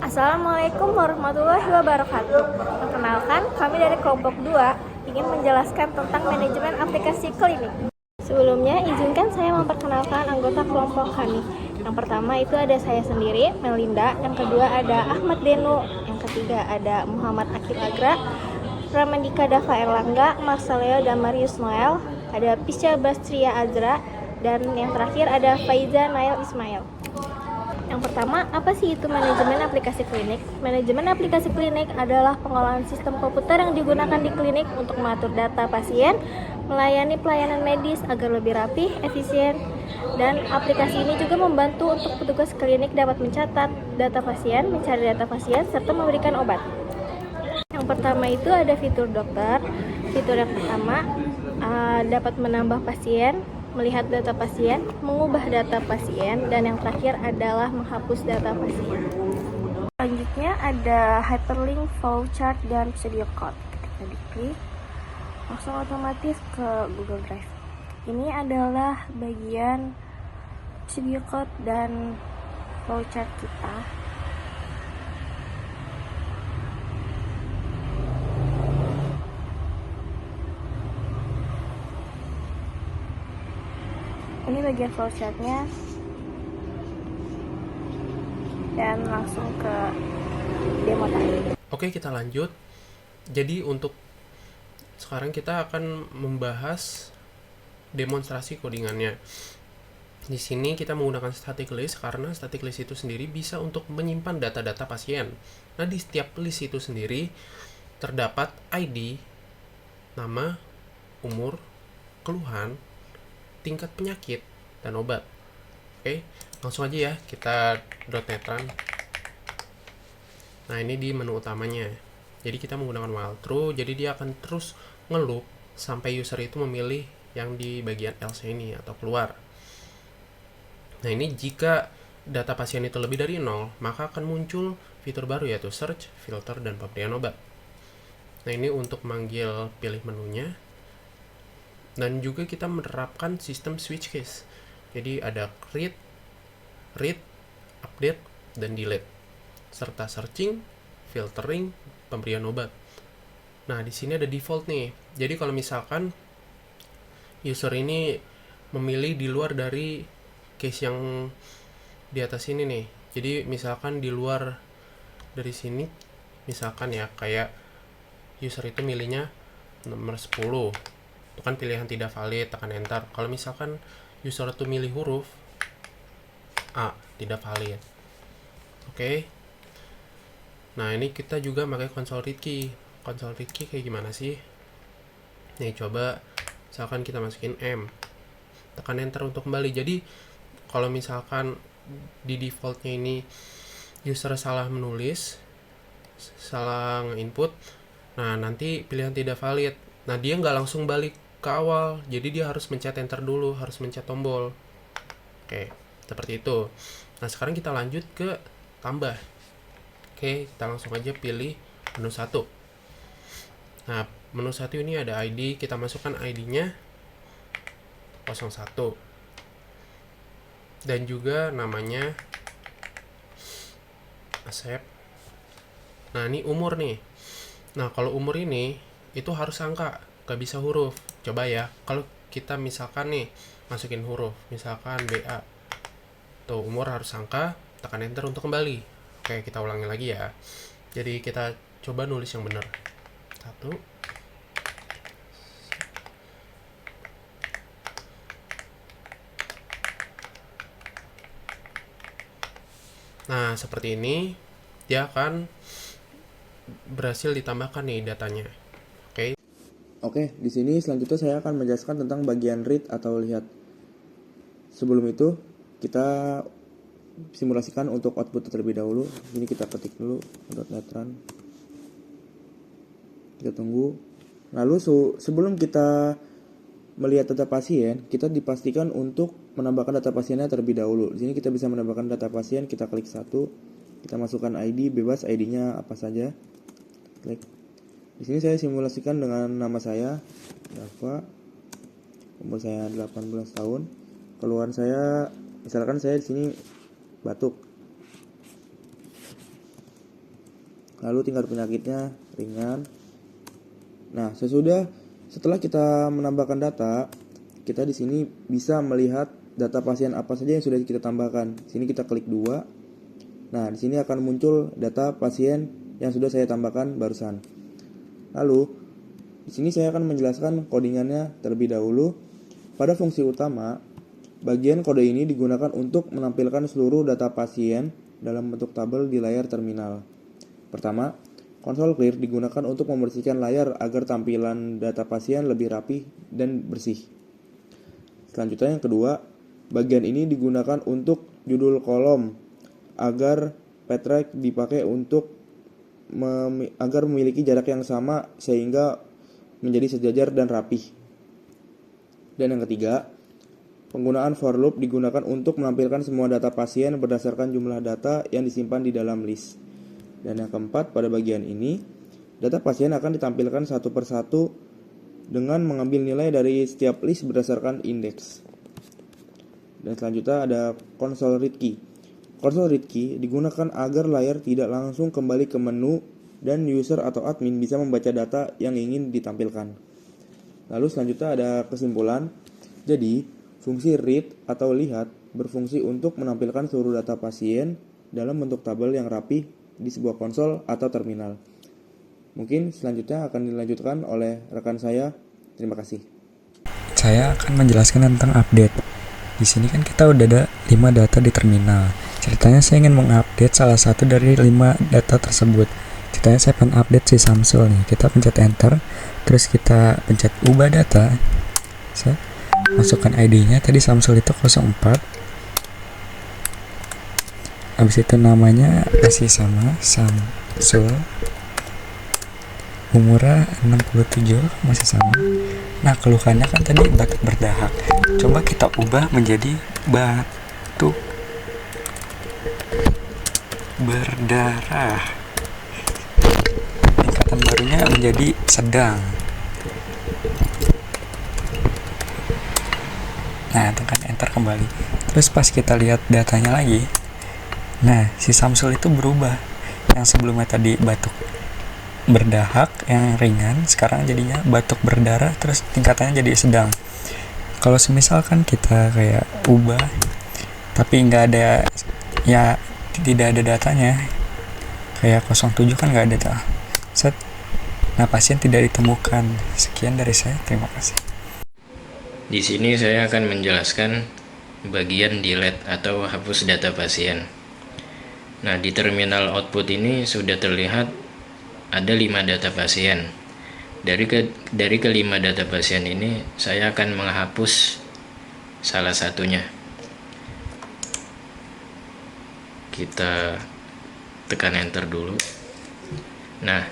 Assalamualaikum warahmatullahi wabarakatuh. Perkenalkan, kami dari kelompok 2 ingin menjelaskan tentang manajemen aplikasi klinik. Sebelumnya, izinkan saya memperkenalkan anggota kelompok kami. Yang pertama itu ada saya sendiri, Melinda. Yang kedua ada Ahmad Denu. Yang ketiga ada Muhammad Akil Agra, Ramandika Dava Erlangga, Marceleo dan Marius Noel. Ada Pisca Bastria Azra. Dan yang terakhir ada Faiza Nail Ismail. Yang pertama, apa sih itu manajemen aplikasi klinik? Manajemen aplikasi klinik adalah pengolahan sistem komputer yang digunakan di klinik untuk mengatur data pasien, melayani pelayanan medis agar lebih rapi, efisien, dan aplikasi ini juga membantu untuk petugas klinik dapat mencatat data pasien, mencari data pasien, serta memberikan obat. Yang pertama itu ada fitur dokter. Fitur yang pertama dapat menambah pasien, melihat data pasien, mengubah data pasien, dan yang terakhir adalah menghapus data pasien. Selanjutnya ada hyperlink, flowchart, dan studio code. Ketika diklik, langsung otomatis ke Google Drive. Ini adalah bagian studio code dan flowchart kita. Ini bagian flowchartnya, dan langsung ke demo tadi. Oke, kita lanjut. Jadi untuk sekarang kita akan membahas demonstrasi codingannya. Di sini kita menggunakan static list karena static list itu sendiri bisa untuk menyimpan data-data pasien. Nah, di setiap list itu sendiri terdapat ID, nama, umur, keluhan, tingkat penyakit, dan obat. Oke, langsung aja ya kita .NET-an. Nah, ini di menu utamanya. Jadi kita menggunakan while true, jadi dia akan terus ngeloop sampai user itu memilih yang di bagian else ini atau keluar. Nah, ini jika data pasien itu lebih dari 0, maka akan muncul fitur baru yaitu search, filter, dan pemberian obat. Nah, ini untuk manggil pilih menunya. Dan juga kita menerapkan sistem switch case. Jadi ada create, read, update, dan delete, serta searching, filtering, pemberian obat. Nah, di sini ada default nih. Jadi kalau misalkan user ini memilih di luar dari case yang di atas ini nih. Jadi misalkan di luar dari sini, misalkan ya kayak user itu milihnya nomor 10. Itu kan pilihan tidak valid, tekan enter. Kalau misalkan user itu milih huruf A, tidak valid. Oke. Nah, ini kita juga pakai console read key. Console read key kayak gimana sih? Nih, coba misalkan kita masukin M. Tekan enter untuk kembali. Jadi, kalau misalkan di defaultnya ini user salah menulis, salah nge-input, nah nanti pilihan tidak valid. Nah, dia nggak langsung balik ke awal, jadi dia harus mencet enter dulu, harus mencet tombol. Oke, seperti itu. Nah, sekarang kita lanjut ke tambah. Oke, kita langsung aja pilih menu 1. Nah, menu 1 ini ada ID, kita masukkan ID-nya 01. Dan juga namanya Asep. Nah, ini umur nih. Nah, kalau umur ini itu harus angka, gak bisa huruf. Coba ya, kalau kita misalkan nih masukin huruf, misalkan BA, tuh umur harus angka, tekan enter untuk kembali. Oke, kita ulangi lagi ya. Jadi kita coba nulis yang benar. 1. Nah, seperti ini dia akan berhasil ditambahkan nih datanya. Oke. Oke, di sini selanjutnya saya akan menjelaskan tentang bagian read atau lihat. Sebelum itu, kita simulasikan untuk output terlebih dahulu. Ini kita ketik dulu .NET Run. Kita tunggu. Lalu sebelum kita melihat data pasien, kita dipastikan untuk menambahkan data pasiennya terlebih dahulu. Di sini kita bisa menambahkan data pasien, kita klik 1. Kita masukkan ID, bebas ID-nya apa saja. Klik. Di sini saya simulasikan dengan nama saya, Dava, umur saya 18 tahun, keluhan saya, misalkan saya di sini batuk. lalu tingkat penyakitnya ringan. Nah, setelah kita menambahkan data, kita di sini bisa melihat data pasien apa saja yang sudah kita tambahkan. Di sini kita klik 2. Nah, di sini akan muncul data pasien yang sudah saya tambahkan barusan. Lalu, di sini saya akan menjelaskan codingannya terlebih dahulu. Pada fungsi utama, bagian kode ini digunakan untuk menampilkan seluruh data pasien dalam bentuk tabel di layar terminal. Pertama, konsol clear digunakan untuk membersihkan layar agar tampilan data pasien lebih rapi dan bersih. Selanjutnya yang kedua, bagian ini digunakan untuk judul kolom agar ptrack dipakai untuk agar memiliki jarak yang sama sehingga menjadi sejajar dan rapih. Dan yang ketiga, penggunaan for loop digunakan untuk menampilkan semua data pasien berdasarkan jumlah data yang disimpan di dalam list. Dan yang keempat, pada bagian ini, data pasien akan ditampilkan satu persatu dengan mengambil nilai dari setiap list berdasarkan indeks. Dan selanjutnya ada console read key. Console read key digunakan agar layar tidak langsung kembali ke menu dan user atau admin bisa membaca data yang ingin ditampilkan. Lalu selanjutnya ada kesimpulan. Jadi, fungsi read atau lihat berfungsi untuk menampilkan seluruh data pasien dalam bentuk tabel yang rapi di sebuah konsol atau terminal. Mungkin selanjutnya akan dilanjutkan oleh rekan saya. Terima kasih. Saya akan menjelaskan tentang update. Di sini kan kita udah ada 5 data di terminal. Ceritanya saya ingin mengupdate salah satu dari 5 data tersebut. Ceritanya saya pengen update si Samsul nih. Kita pencet enter, terus kita pencet ubah data. Saya masukkan ID-nya, tadi Samsul itu 04. Habis itu namanya masih sama, Samsul. Umurnya 67, masih sama. Nah, keluhannya kan tadi batuk berdahak. Coba kita ubah menjadi batuk berdarah. Tingkatan barunya menjadi sedang. Nah, tekan enter kembali. Terus pas kita lihat datanya lagi, nah, si Samsul itu berubah. Yang sebelumnya tadi batuk berdahak yang ringan, sekarang jadinya batuk berdarah, terus tingkatannya jadi sedang. Kalau semisalkan kita kayak ubah, tapi nggak ada, ya tidak ada datanya, kayak 07 kan nggak ada data. Set. Nah, pasien tidak ditemukan. Sekian dari saya, terima kasih. Di sini saya akan menjelaskan bagian delete atau hapus data pasien. Nah, di terminal output ini sudah terlihat ada 5 data pasien. Dari kelima data pasien ini, saya akan menghapus salah satunya. Kita tekan enter dulu. Nah,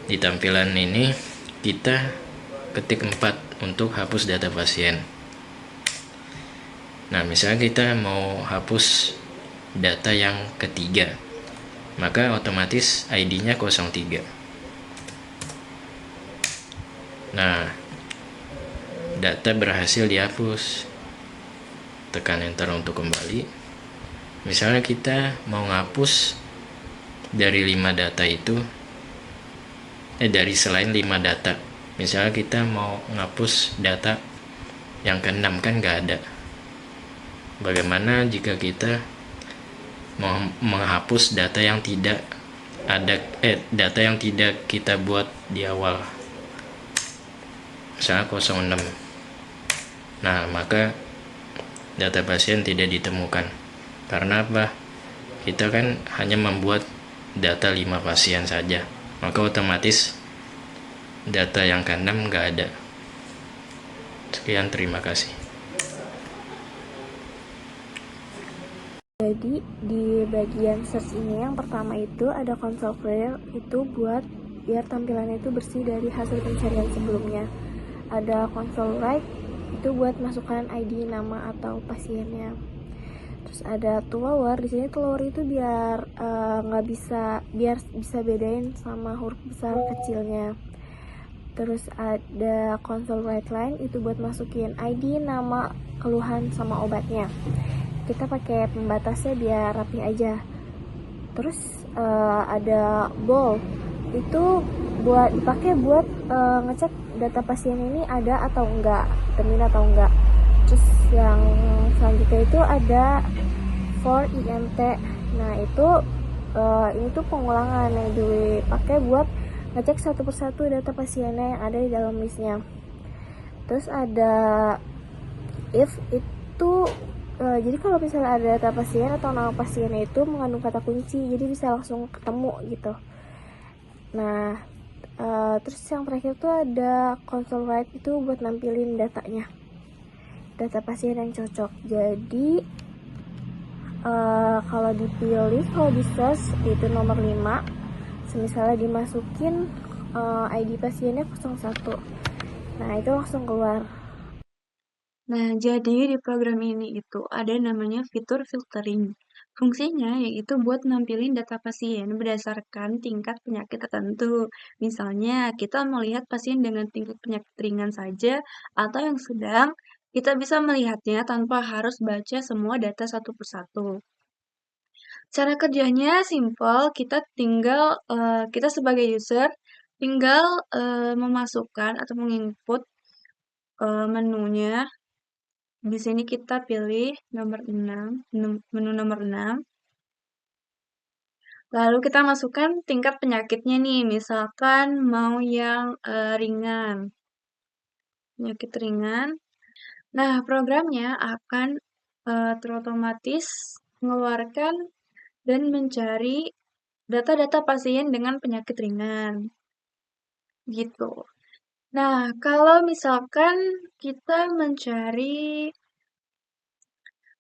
di tampilan ini kita ketik 4 untuk hapus data pasien. Nah, misalnya kita mau hapus data yang ketiga, maka otomatis ID-nya 03. Nah, data berhasil dihapus. Tekan enter untuk kembali. Misalnya kita mau ngapus dari 5 data itu, dari selain 5 data. Misalnya kita mau ngapus data yang ke-6, kan nggak ada. Bagaimana jika kita mau menghapus data yang tidak ada, data yang tidak kita buat di awal, misalnya 06. Nah, maka data pasien tidak ditemukan. Karena apa? Kita kan hanya membuat data 5 pasien saja, maka otomatis data yang ke-6 nggak ada. Sekian, terima kasih. Jadi di bagian search ini yang pertama itu ada console clear, itu buat biar tampilannya itu bersih dari hasil pencarian sebelumnya. Ada console write, itu buat masukkan ID, nama atau pasiennya. Terus ada to lower, di sini to lower itu biar biar bisa bedain sama huruf besar kecilnya. Terus ada console write line, itu buat masukin ID, nama, keluhan sama obatnya. Kita pakai pembatasnya biar rapi aja. Terus ada bowl, itu dipakai buat ngecek data pasien ini ada atau enggak, termin atau enggak. Terus yang selanjutnya itu ada for IMT. Nah itu ini tuh pengulangan yang dipakai buat ngecek satu persatu data pasiennya yang ada di dalam listnya. Terus ada if itu jadi kalau misalnya ada data pasien atau nama pasiennya itu mengandung kata kunci, jadi bisa langsung ketemu gitu. Nah terus yang terakhir tuh ada console write, itu buat nampilin datanya, data pasien yang cocok. Jadi kalau dipilih, kalau di search itu nomor 5, misalnya dimasukin ID pasiennya 01, nah itu langsung keluar. Nah, jadi di program ini itu ada namanya fitur filtering. Fungsinya yaitu buat nampilin data pasien berdasarkan tingkat penyakit tertentu. Misalnya, kita melihat pasien dengan tingkat penyakit ringan saja atau yang sedang, kita bisa melihatnya tanpa harus baca semua data satu persatu. Cara kerjanya simple, kita sebagai user tinggal memasukkan atau menginput menunya. Di sini kita pilih nomor 6, menu nomor 6. Lalu kita masukkan tingkat penyakitnya nih, misalkan mau yang ringan. Penyakit ringan. Nah, programnya akan terotomatis mengeluarkan dan mencari data-data pasien dengan penyakit ringan. Gitu. Nah, kalau misalkan kita mencari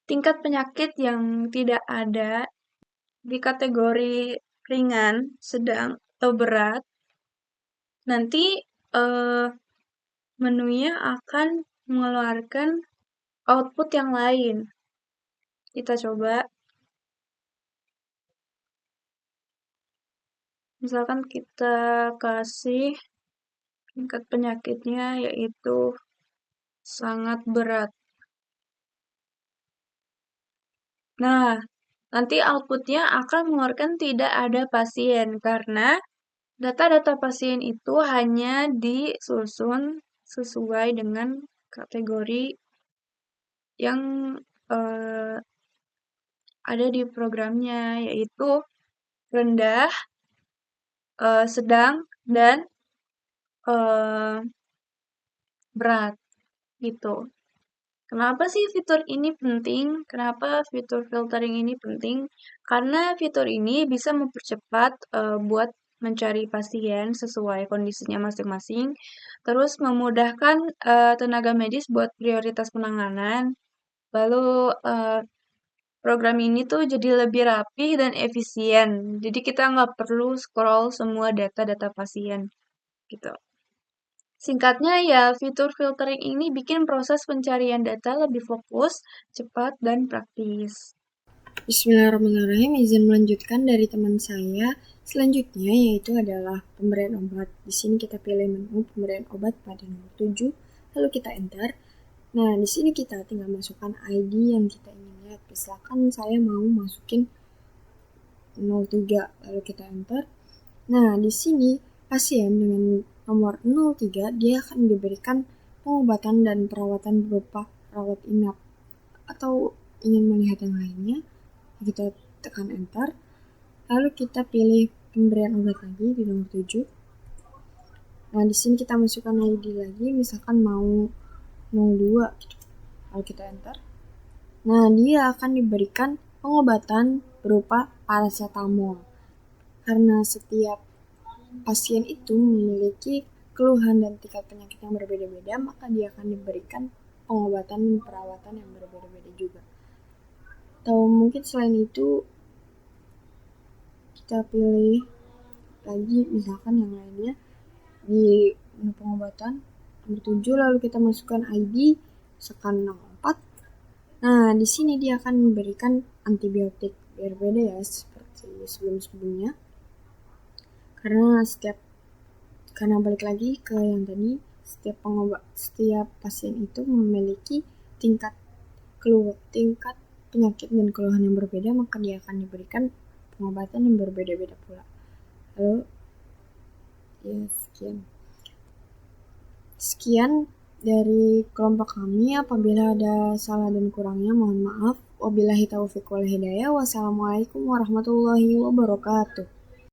tingkat penyakit yang tidak ada di kategori ringan, sedang, atau berat, nanti menunya akan mengeluarkan output yang lain. Kita coba. Misalkan kita kasih tingkat penyakitnya yaitu sangat berat. Nah, nanti outputnya akan mengeluarkan tidak ada pasien karena data-data pasien itu hanya disusun sesuai dengan kategori yang ada di programnya, yaitu rendah, sedang, dan berat gitu. Kenapa sih fitur ini penting? Kenapa fitur filtering ini penting? Karena fitur ini bisa mempercepat buat mencari pasien sesuai kondisinya masing-masing, terus memudahkan tenaga medis buat prioritas penanganan. Lalu program ini tuh jadi lebih rapih dan efisien. Jadi kita nggak perlu scroll semua data-data pasien gitu. Singkatnya ya, fitur filtering ini bikin proses pencarian data lebih fokus, cepat, dan praktis. Bismillahirrahmanirrahim, izin melanjutkan dari teman saya. Selanjutnya yaitu adalah pemberian obat. Di sini kita pilih menu pemberian obat pada nomor 7, lalu kita enter. Nah, di sini kita tinggal masukkan ID yang kita ingin lihat. Misalkan saya mau masukin 03, lalu kita enter. Nah, di sini pasien dengan nomor 03 dia akan diberikan pengobatan dan perawatan berupa rawat inap. Atau ingin melihat yang lainnya, kita tekan enter. Lalu kita pilih pemberian obat lagi di nomor 7. Nah, di sini kita masukkan ID lagi, misalkan mau 02 gitu. Lalu kita enter. Nah, dia akan diberikan pengobatan berupa paracetamol. Karena setiap pasien itu memiliki keluhan dan tingkat penyakit yang berbeda-beda, maka dia akan diberikan pengobatan dan perawatan yang berbeda-beda juga. Atau mungkin selain itu kita pilih lagi misalkan yang lainnya di menu pengobatan nomor 7, lalu kita masukkan ID, tekan 04. Nah, di sini dia akan memberikan antibiotik, biar beda ya seperti sebelum-sebelumnya. Karena balik lagi ke yang tadi, setiap pasien itu memiliki tingkat penyakit dan keluhan yang berbeda, maka dia akan diberikan pengobatan yang berbeda-beda pula. Lalu, ya sekian dari kelompok kami. Apabila ada salah dan kurangnya mohon maaf. Wabillahi taufiq wal hidayah. Wassalamualaikum warahmatullahi wabarakatuh.